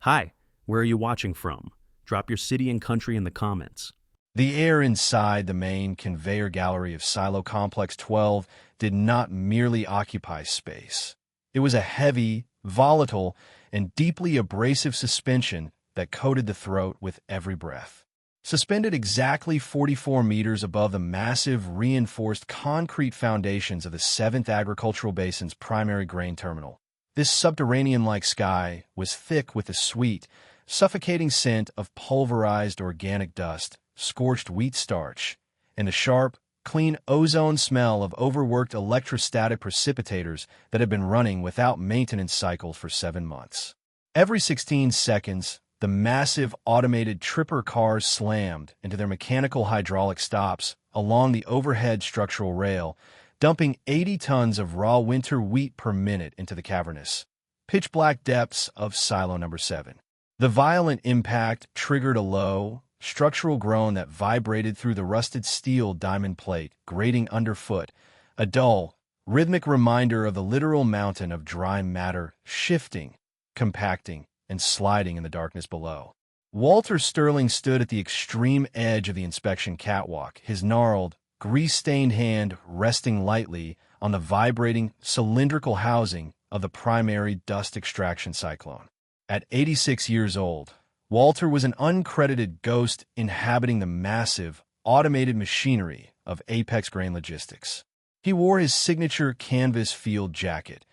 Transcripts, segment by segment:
Hi, where are you watching from? Drop your city and country in the comments. The air inside the main conveyor gallery of Silo Complex 12 did not merely occupy space. It was a heavy, volatile, and deeply abrasive suspension that coated the throat with every breath. Suspended exactly 44 meters above the massive, reinforced concrete foundations of the 7th Agricultural Basin's primary grain terminal, this subterranean-like sky was thick with the sweet, suffocating scent of pulverized organic dust, scorched wheat starch, and the sharp, clean ozone smell of overworked electrostatic precipitators that had been running without maintenance cycles for 7 months. Every 16 seconds, the massive automated tripper cars slammed into their mechanical hydraulic stops along the overhead structural rail, dumping 80 tons of raw winter wheat per minute into the cavernous, pitch-black depths of Silo Number 7. The violent impact triggered a low, structural groan that vibrated through the rusted steel diamond plate, grating underfoot, a dull, rhythmic reminder of the literal mountain of dry matter shifting, compacting, and sliding in the darkness below. Walter Sterling stood at the extreme edge of the inspection catwalk, his gnarled, grease-stained hand resting lightly on the vibrating, cylindrical housing of the primary dust extraction cyclone. At 86 years old, Walter was an uncredited ghost inhabiting the massive, automated machinery of Apex Grain Logistics. He wore his signature canvas field jacket,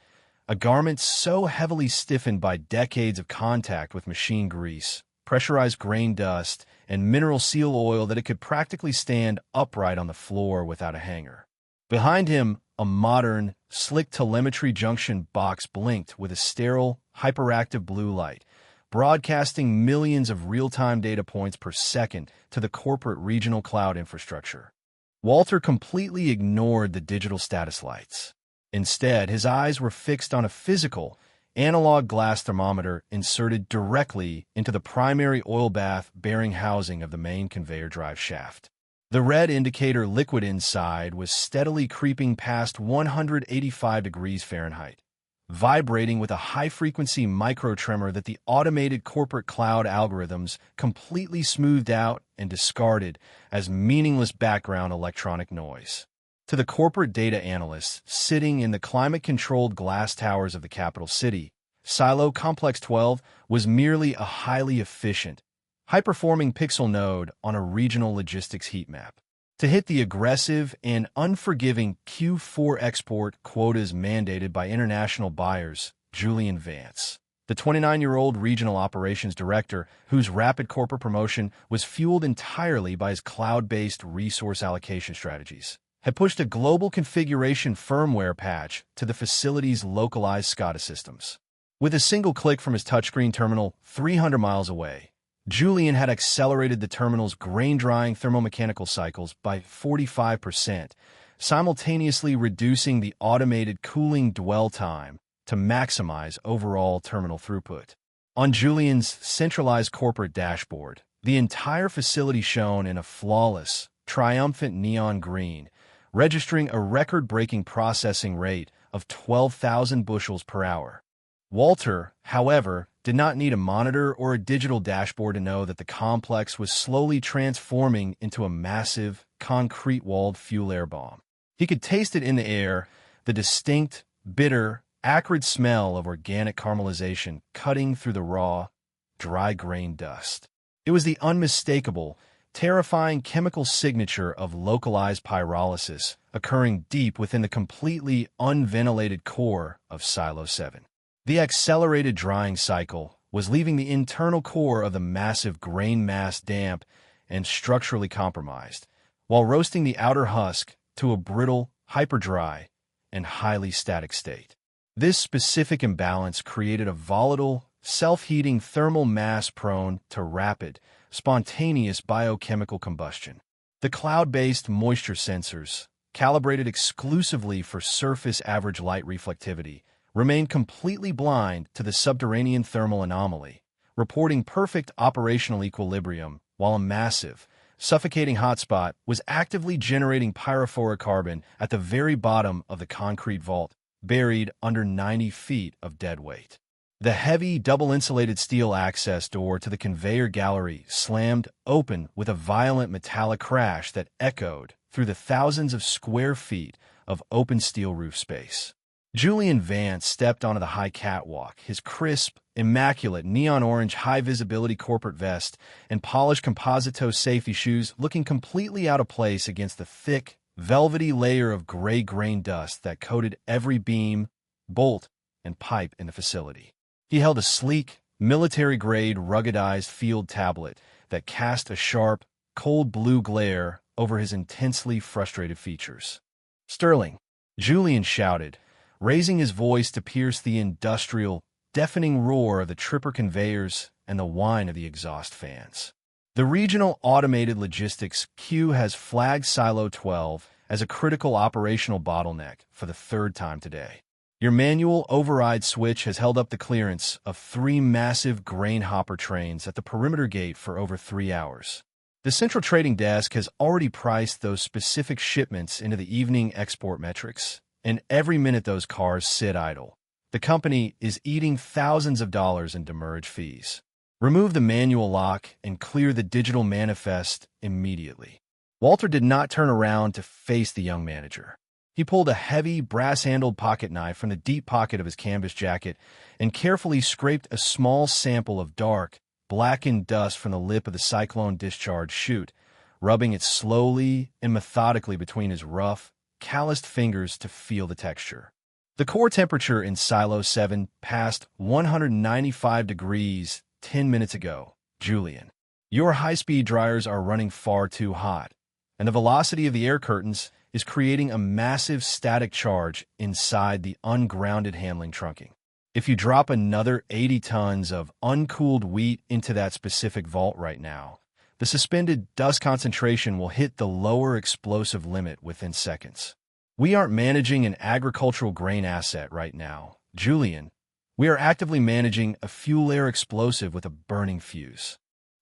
a garment so heavily stiffened by decades of contact with machine grease, pressurized grain dust, and mineral seal oil that it could practically stand upright on the floor without a hanger. Behind him, a modern, slick telemetry junction box blinked with a sterile, hyperactive blue light, broadcasting millions of real-time data points per second to the corporate regional cloud infrastructure. Walter completely ignored the digital status lights. Instead, his eyes were fixed on a physical, analog glass thermometer inserted directly into the primary oil bath bearing housing of the main conveyor drive shaft. The red indicator liquid inside was steadily creeping past 185 degrees Fahrenheit, vibrating with a high-frequency microtremor that the automated corporate cloud algorithms completely smoothed out and discarded as meaningless background electronic noise. To the corporate data analysts sitting in the climate-controlled glass towers of the capital city, Silo Complex 12 was merely a highly efficient, high-performing pixel node on a regional logistics heat map. To hit the aggressive and unforgiving Q4 export quotas mandated by international buyers, Julian Vance, the 29-year-old regional operations director whose rapid corporate promotion was fueled entirely by his cloud-based resource allocation strategies, had pushed a global configuration firmware patch to the facility's localized SCADA systems. With a single click from his touchscreen terminal 300 miles away, Julian had accelerated the terminal's grain-drying thermomechanical cycles by 45%, simultaneously reducing the automated cooling dwell time to maximize overall terminal throughput. On Julian's centralized corporate dashboard, the entire facility shone in a flawless, triumphant neon green, registering a record-breaking processing rate of 12,000 bushels per hour. Walter, however, did not need a monitor or a digital dashboard to know that the complex was slowly transforming into a massive, concrete-walled fuel air bomb. He could taste it in the air, the distinct, bitter, acrid smell of organic caramelization cutting through the raw, dry grain dust. It was the unmistakable, terrifying chemical signature of localized pyrolysis occurring deep within the completely unventilated core of Silo 7. The accelerated drying cycle was leaving the internal core of the massive grain mass damp and structurally compromised, while roasting the outer husk to a brittle, hyperdry, and highly static state. This specific imbalance created a volatile, self-heating thermal mass prone to rapid, spontaneous biochemical combustion. The cloud-based moisture sensors, calibrated exclusively for surface average light reflectivity, remained completely blind to the subterranean thermal anomaly, reporting perfect operational equilibrium while a massive, suffocating hotspot was actively generating pyrophoric carbon at the very bottom of the concrete vault, buried under 90 feet of dead weight. The heavy, double-insulated steel access door to the conveyor gallery slammed open with a violent metallic crash that echoed through the thousands of square feet of open steel roof space. Julian Vance stepped onto the high catwalk, his crisp, immaculate neon-orange high-visibility corporate vest and polished composite-toe safety shoes looking completely out of place against the thick, velvety layer of gray grain dust that coated every beam, bolt, and pipe in the facility. He held a sleek, military-grade, ruggedized field tablet that cast a sharp, cold blue glare over his intensely frustrated features. "Sterling," Julian shouted, raising his voice to pierce the industrial, deafening roar of the tripper conveyors and the whine of the exhaust fans. The Regional Automated Logistics queue has flagged Silo 12 as a critical operational bottleneck for the third time today. Your manual override switch has held up the clearance of 3 massive grain hopper trains at the perimeter gate for over 3 hours. The central trading desk has already priced those specific shipments into the evening export metrics, and every minute those cars sit idle, the company is eating thousands of dollars in demurrage fees. Remove the manual lock and clear the digital manifest immediately. Walter did not turn around to face the young manager. He pulled a heavy, brass-handled pocket knife from the deep pocket of his canvas jacket and carefully scraped a small sample of dark, blackened dust from the lip of the cyclone discharge chute, rubbing it slowly and methodically between his rough, calloused fingers to feel the texture. The core temperature in Silo 7 passed 195 degrees 10 minutes ago, Julian. Your high-speed dryers are running far too hot, and the velocity of the air curtains is creating a massive static charge inside the ungrounded handling trunking. If you drop another 80 tons of uncooled wheat into that specific vault right now, the suspended dust concentration will hit the lower explosive limit within seconds. We aren't managing an agricultural grain asset right now, Julian. We are actively managing a fuel air explosive with a burning fuse.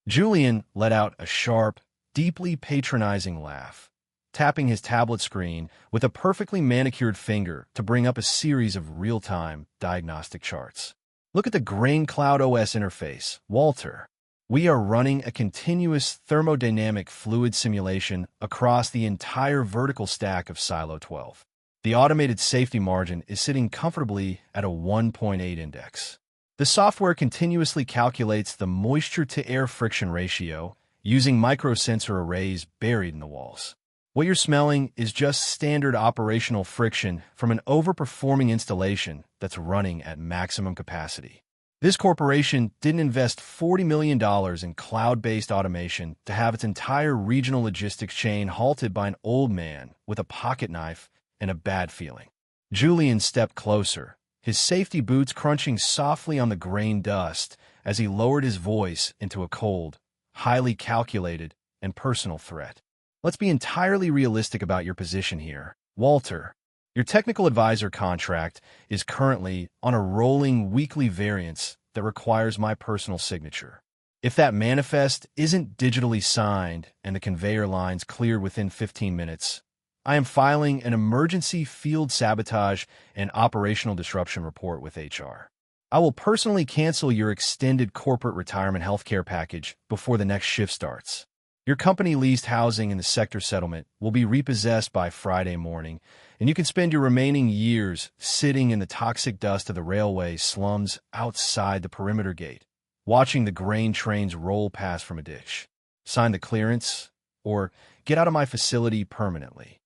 Julian let out a sharp, deeply patronizing laugh, tapping his tablet screen with a perfectly manicured finger to bring up a series of real-time diagnostic charts. Look at the Grain Cloud OS interface, Walter. We are running a continuous thermodynamic fluid simulation across the entire vertical stack of Silo 12. The automated safety margin is sitting comfortably at a 1.8 index. The software continuously calculates the moisture-to-air friction ratio using microsensor arrays buried in the walls. What you're smelling is just standard operational friction from an overperforming installation that's running at maximum capacity. This corporation didn't invest $40 million in cloud-based automation to have its entire regional logistics chain halted by an old man with a pocket knife and a bad feeling. Julian stepped closer, his safety boots crunching softly on the grain dust as he lowered his voice into a cold, highly calculated, and personal threat. Let's be entirely realistic about your position here, Walter. Your technical advisor contract is currently on a rolling weekly variance that requires my personal signature. If that manifest isn't digitally signed and the conveyor lines cleared within 15 minutes, I am filing an emergency field sabotage and operational disruption report with HR. I will personally cancel your extended corporate retirement healthcare package before the next shift starts. Your company-leased housing in the sector settlement will be repossessed by Friday morning, and you can spend your remaining years sitting in the toxic dust of the railway slums outside the perimeter gate, watching the grain trains roll past from a ditch. Sign the clearance, or get out of my facility permanently.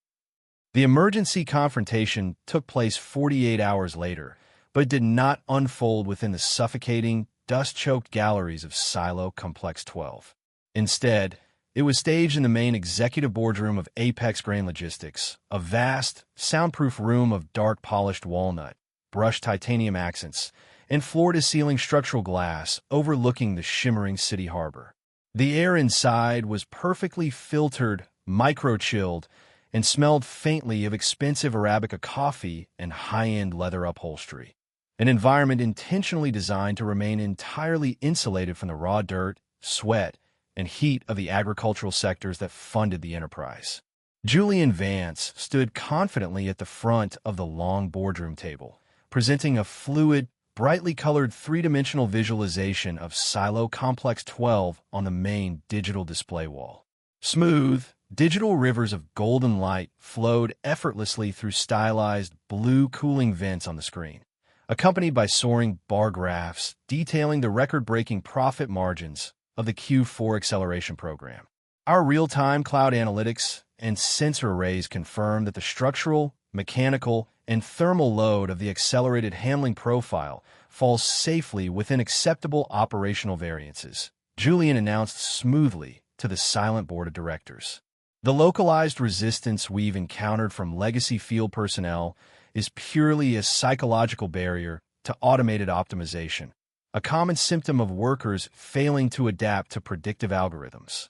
The emergency confrontation took place 48 hours later, but did not unfold within the suffocating, dust-choked galleries of Silo Complex 12. Instead, it was staged in the main executive boardroom of Apex Grain Logistics, a vast, soundproof room of dark polished walnut, brushed titanium accents, and floor-to-ceiling structural glass overlooking the shimmering city harbor. The air inside was perfectly filtered, micro-chilled, and smelled faintly of expensive Arabica coffee and high-end leather upholstery, an environment intentionally designed to remain entirely insulated from the raw dirt, sweat, and heat of the agricultural sectors that funded the enterprise. Julian Vance stood confidently at the front of the long boardroom table, presenting a fluid, brightly colored three-dimensional visualization of Silo Complex 12 on the main digital display wall. Smooth, digital rivers of golden light flowed effortlessly through stylized blue cooling vents on the screen, accompanied by soaring bar graphs detailing the record-breaking profit margins of the Q4 acceleration program. Our real-time cloud analytics and sensor arrays confirm that the structural, mechanical, and thermal load of the accelerated handling profile falls safely within acceptable operational variances, Julian announced smoothly to the silent board of directors. The localized resistance we've encountered from legacy field personnel is purely a psychological barrier to automated optimization, a common symptom of workers failing to adapt to predictive algorithms.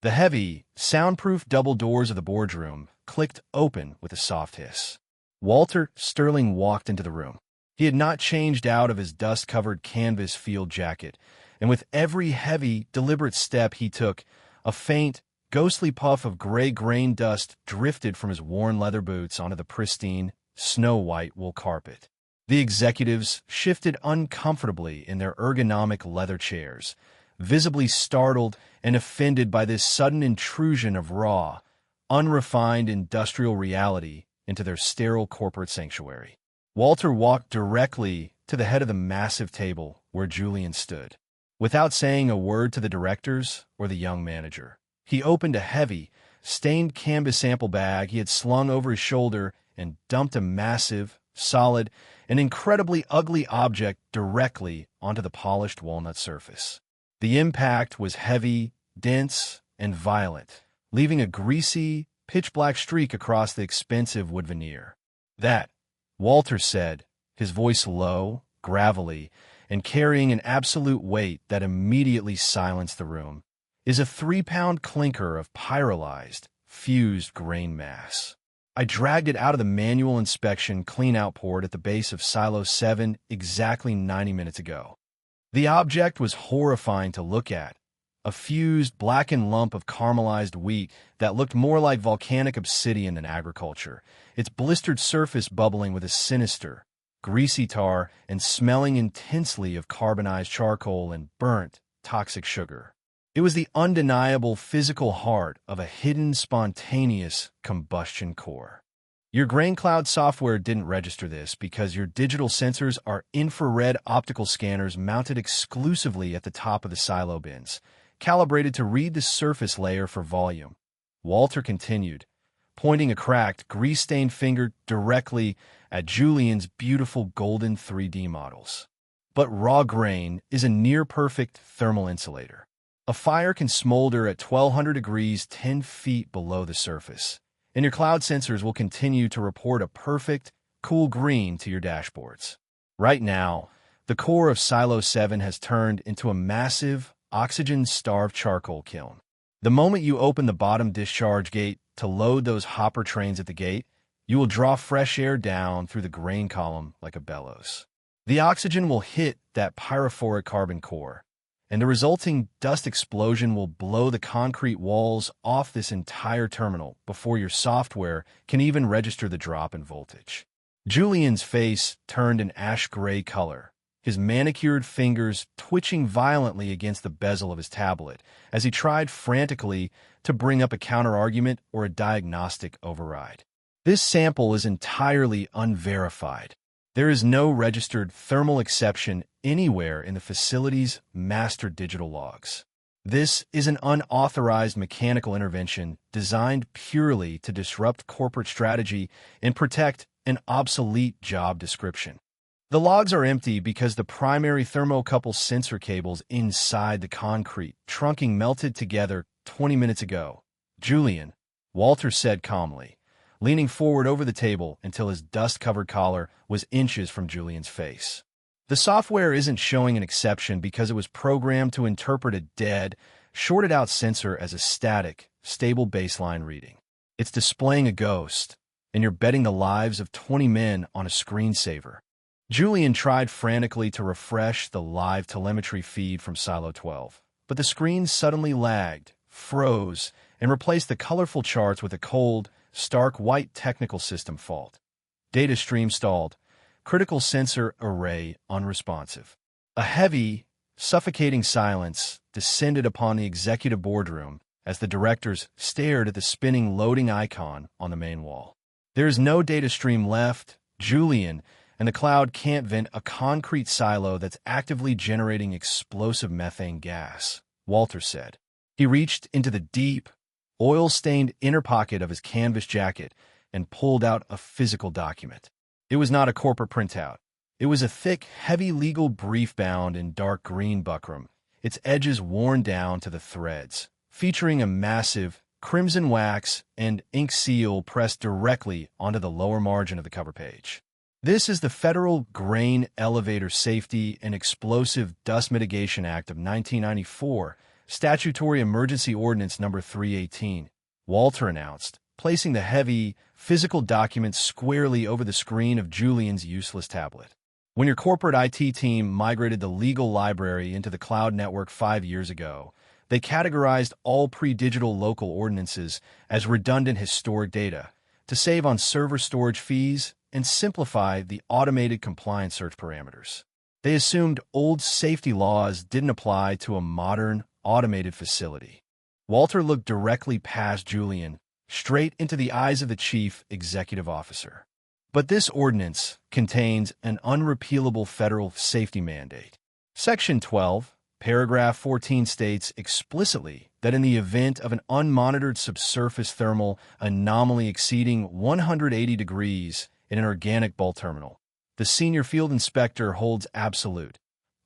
The heavy, soundproof double doors of the boardroom clicked open with a soft hiss. Walter Sterling walked into the room. He had not changed out of his dust-covered canvas field jacket, and with every heavy, deliberate step he took, a faint, ghostly puff of gray grain dust drifted from his worn leather boots onto the pristine, snow-white wool carpet. The executives shifted uncomfortably in their ergonomic leather chairs, visibly startled and offended by this sudden intrusion of raw, unrefined industrial reality into their sterile corporate sanctuary. Walter walked directly to the head of the massive table where Julian stood. Without saying a word to the directors or the young manager, he opened a heavy, stained canvas sample bag he had slung over his shoulder and dumped a massive, solid, and incredibly ugly object directly onto the polished walnut surface. The impact was heavy, dense, and violent, leaving a greasy, pitch-black streak across the expensive wood veneer. "That," Walter said, his voice low, gravelly, and carrying an absolute weight that immediately silenced the room, "is a 3-pound clinker of pyrolyzed, fused grain mass. I dragged it out of the manual inspection clean-out port at the base of Silo 7 exactly 90 minutes ago." The object was horrifying to look at, a fused, blackened lump of caramelized wheat that looked more like volcanic obsidian than agriculture, its blistered surface bubbling with a sinister, greasy tar and smelling intensely of carbonized charcoal and burnt, toxic sugar. It was the undeniable physical heart of a hidden, spontaneous combustion core. Your grain cloud software didn't register this because your digital sensors are infrared optical scanners mounted exclusively at the top of the silo bins, calibrated to read the surface layer for volume. Walter continued, pointing a cracked, grease-stained finger directly at Julian's beautiful golden 3D models. But raw grain is a near-perfect thermal insulator. A fire can smolder at 1200 degrees 10 feet below the surface, and your cloud sensors will continue to report a perfect, cool green to your dashboards. Right now, the core of Silo 7 has turned into a massive, oxygen-starved charcoal kiln. The moment you open the bottom discharge gate to load those hopper trains at the gate, you will draw fresh air down through the grain column like a bellows. The oxygen will hit that pyrophoric carbon core, and the resulting dust explosion will blow the concrete walls off this entire terminal before your software can even register the drop in voltage. Julian's face turned an ash-gray color, his manicured fingers twitching violently against the bezel of his tablet as he tried frantically to bring up a counter-argument or a diagnostic override. This sample is entirely unverified. There is no registered thermal exception anywhere in the facility's master digital logs. This is an unauthorized mechanical intervention designed purely to disrupt corporate strategy and protect an obsolete job description. The logs are empty because the primary thermocouple sensor cables inside the concrete trunking melted together 20 minutes ago. "Julian," Walter said calmly, leaning forward over the table until his dust-covered collar was inches from Julian's face. "The software isn't showing an exception because it was programmed to interpret a dead, shorted-out sensor as a static, stable baseline reading. It's displaying a ghost, and you're betting the lives of 20 men on a screensaver." Julian tried frantically to refresh the live telemetry feed from Silo 12, but the screen suddenly lagged, froze, and replaced the colorful charts with a cold, stark white technical system fault. "Data stream stalled. critical sensor array unresponsive. A heavy, suffocating silence descended upon the executive boardroom as the directors stared at the spinning loading icon on the main wall. There is no data stream left, Julian, and the cloud can't vent a concrete silo that's actively generating explosive methane gas, Walter said. He reached into the deep, oil-stained inner pocket of his canvas jacket and pulled out a physical document. It was not a corporate printout. It was a thick, heavy legal brief bound in dark green buckram, its edges worn down to the threads, featuring a massive, crimson wax and ink seal pressed directly onto the lower margin of the cover page. This is the Federal Grain Elevator Safety and Explosive Dust Mitigation Act of 1994, Statutory Emergency Ordinance Number 318, Walter announced, placing the heavy, physical document squarely over the screen of Julian's useless tablet. When your corporate IT team migrated the legal library into the cloud network 5 years ago, they categorized all pre-digital local ordinances as redundant historic data to save on server storage fees and simplify the automated compliance search parameters. They assumed old safety laws didn't apply to a modern, automated facility. Walter looked directly past Julian, straight into the eyes of the chief executive officer. But this ordinance contains an unrepealable federal safety mandate. Section 12, paragraph 14 states explicitly that in the event of an unmonitored subsurface thermal anomaly exceeding 180 degrees in an organic bulk terminal, the senior field inspector holds absolute,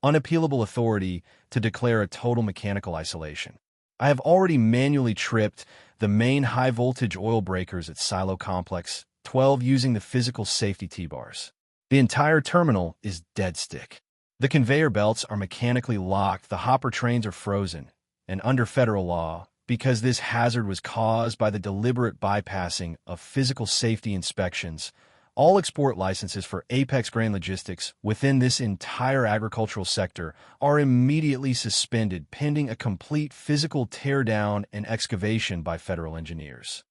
unappealable authority to declare a total mechanical isolation. I have already manually tripped the main high-voltage oil breakers at Silo Complex 12 using the physical safety T-bars. The entire terminal is dead stick. The conveyor belts are mechanically locked, the hopper trains are frozen, and under federal law, because this hazard was caused by the deliberate bypassing of physical safety inspections, all export licenses for Apex Grain Logistics within this entire agricultural sector are immediately suspended pending a complete physical teardown and excavation by federal engineers.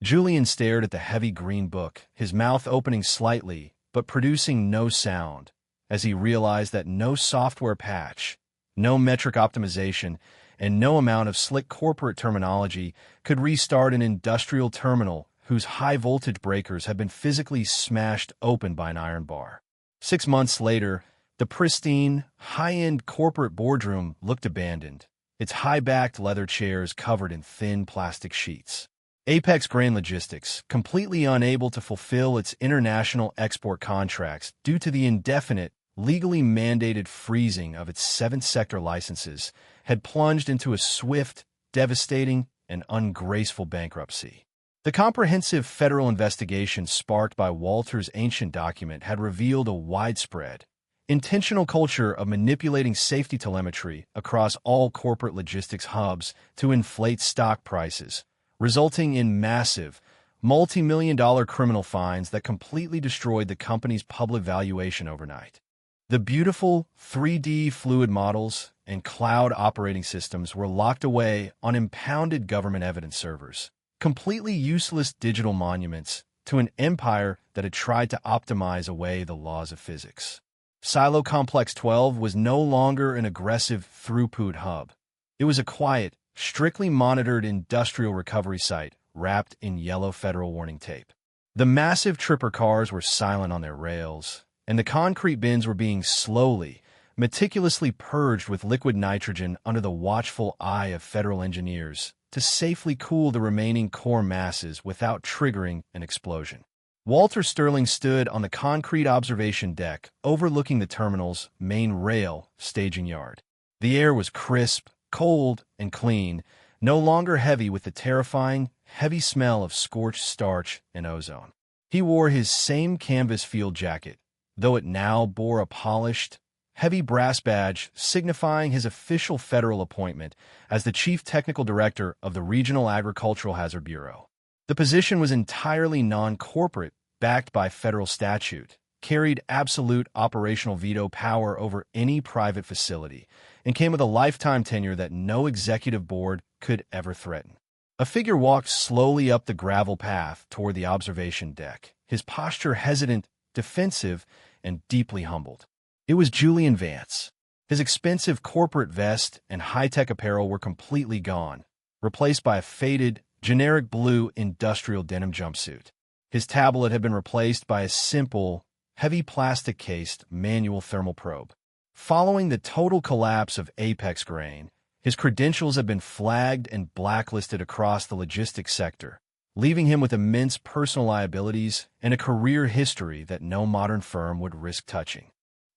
Julian stared at the heavy green book, his mouth opening slightly but producing no sound, as he realized that no software patch, no metric optimization, and no amount of slick corporate terminology could restart an industrial terminal whose high-voltage breakers had been physically smashed open by an iron bar. 6 months later, the pristine, high-end corporate boardroom looked abandoned, its high-backed leather chairs covered in thin plastic sheets. Apex Grain Logistics, completely unable to fulfill its international export contracts due to the indefinite, legally mandated freezing of its 7th sector licenses, had plunged into a swift, devastating, and ungraceful bankruptcy. The comprehensive federal investigation sparked by Walter's ancient document had revealed a widespread, intentional culture of manipulating safety telemetry across all corporate logistics hubs to inflate stock prices, resulting in massive, multi-million-dollar criminal fines that completely destroyed the company's public valuation overnight. The beautiful 3D fluid models and cloud operating systems were locked away on impounded government evidence servers, completely useless digital monuments to an empire that had tried to optimize away the laws of physics. Silo Complex 12 was no longer an aggressive throughput hub. It was a quiet, strictly monitored industrial recovery site wrapped in yellow federal warning tape. The massive tripper cars were silent on their rails, and the concrete bins were being slowly, meticulously purged with liquid nitrogen under the watchful eye of federal engineers to safely cool the remaining core masses without triggering an explosion. Walter Sterling stood on the concrete observation deck overlooking the terminal's main rail staging yard. The air was crisp, cold, and clean, no longer heavy with the terrifying, heavy smell of scorched starch and ozone. He wore his same canvas field jacket, though it now bore a polished, heavy brass badge signifying his official federal appointment as the Chief Technical Director of the Regional Agricultural Hazard Bureau. The position was entirely non-corporate, backed by federal statute, carried absolute operational veto power over any private facility, and came with a lifetime tenure that no executive board could ever threaten. A figure walked slowly up the gravel path toward the observation deck, his posture hesitant, defensive, and deeply humbled. It was Julian Vance. His expensive corporate vest and high-tech apparel were completely gone, replaced by a faded, generic blue industrial denim jumpsuit. His tablet had been replaced by a simple, heavy plastic-cased manual thermal probe. Following the total collapse of Apex Grain, his credentials had been flagged and blacklisted across the logistics sector, leaving him with immense personal liabilities and a career history that no modern firm would risk touching.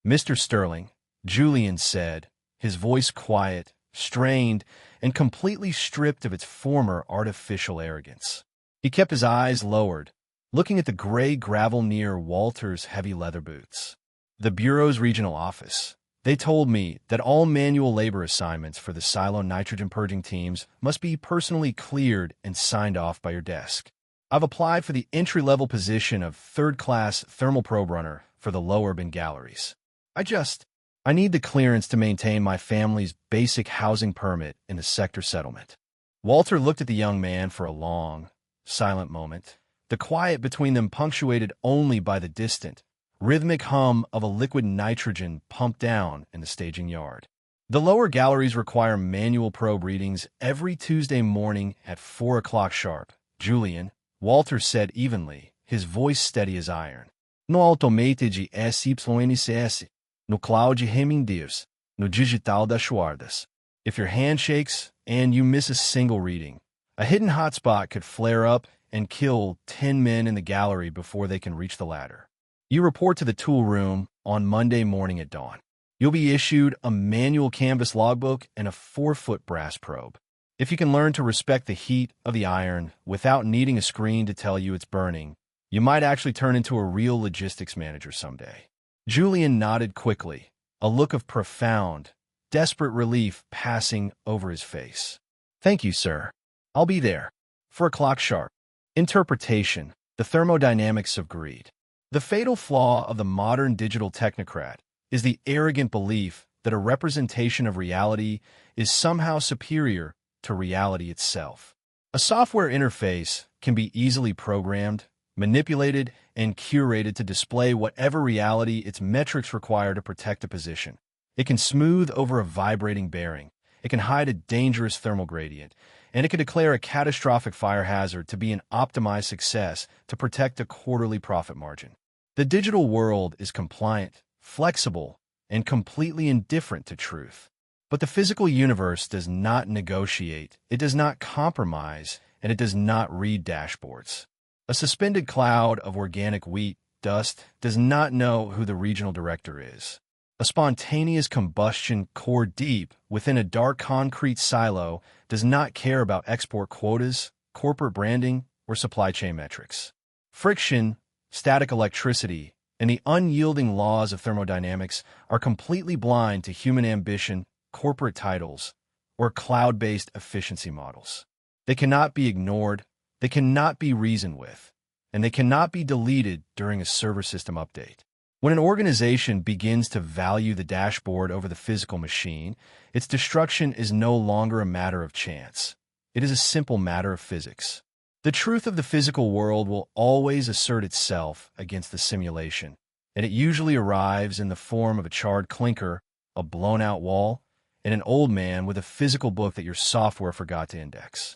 "Mr. Sterling," Julian said, his voice quiet, strained, and completely stripped of its former artificial arrogance. He kept his eyes lowered, looking at the gray gravel near Walter's heavy leather boots. "The Bureau's regional office. They told me that all manual labor assignments for the silo nitrogen purging teams must be personally cleared and signed off by your desk. I've applied for the entry-level position of third-class thermal probe runner for the low urban galleries. I need the clearance to maintain my family's basic housing permit in the sector settlement." Walter looked at the young man for a long, silent moment, the quiet between them punctuated only by the distant, rhythmic hum of a liquid nitrogen pumped down in the staging yard. "The lower galleries require manual probe readings every Tuesday morning at 4 o'clock sharp, Julian," Walter said evenly, his voice steady as iron. "No automated SYNCS, no cloud remindios, no digital das guardas. If your hand shakes and you miss a single reading, a hidden hotspot could flare up and kill 10 men in the gallery before they can reach the ladder. You report to the tool room on Monday morning at dawn. You'll be issued a manual canvas logbook and a 4-foot brass probe. If you can learn to respect the heat of the iron without needing a screen to tell you it's burning, you might actually turn into a real logistics manager someday." Julian nodded quickly, a look of profound, desperate relief passing over his face. "Thank you, sir. I'll be there. 4 o'clock sharp." Interpretation: the thermodynamics of greed. The fatal flaw of the modern digital technocrat is the arrogant belief that a representation of reality is somehow superior to reality itself. A software interface can be easily programmed, manipulated, and curated to display whatever reality its metrics require to protect a position. It can smooth over a vibrating bearing, it can hide a dangerous thermal gradient, and it can declare a catastrophic fire hazard to be an optimized success to protect a quarterly profit margin. The digital world is compliant, flexible, and completely indifferent to truth. But the physical universe does not negotiate, it does not compromise, and it does not read dashboards. A suspended cloud of organic wheat dust does not know who the regional director is. A spontaneous combustion core deep within a dark concrete silo does not care about export quotas, corporate branding, or supply chain metrics. Friction, static electricity, and the unyielding laws of thermodynamics are completely blind to human ambition, corporate titles, or cloud-based efficiency models. They cannot be ignored, they cannot be reasoned with, and they cannot be deleted during a server system update. When an organization begins to value the dashboard over the physical machine, its destruction is no longer a matter of chance. It is a simple matter of physics. The truth of the physical world will always assert itself against the simulation, and it usually arrives in the form of a charred clinker, a blown-out wall, and an old man with a physical book that your software forgot to index.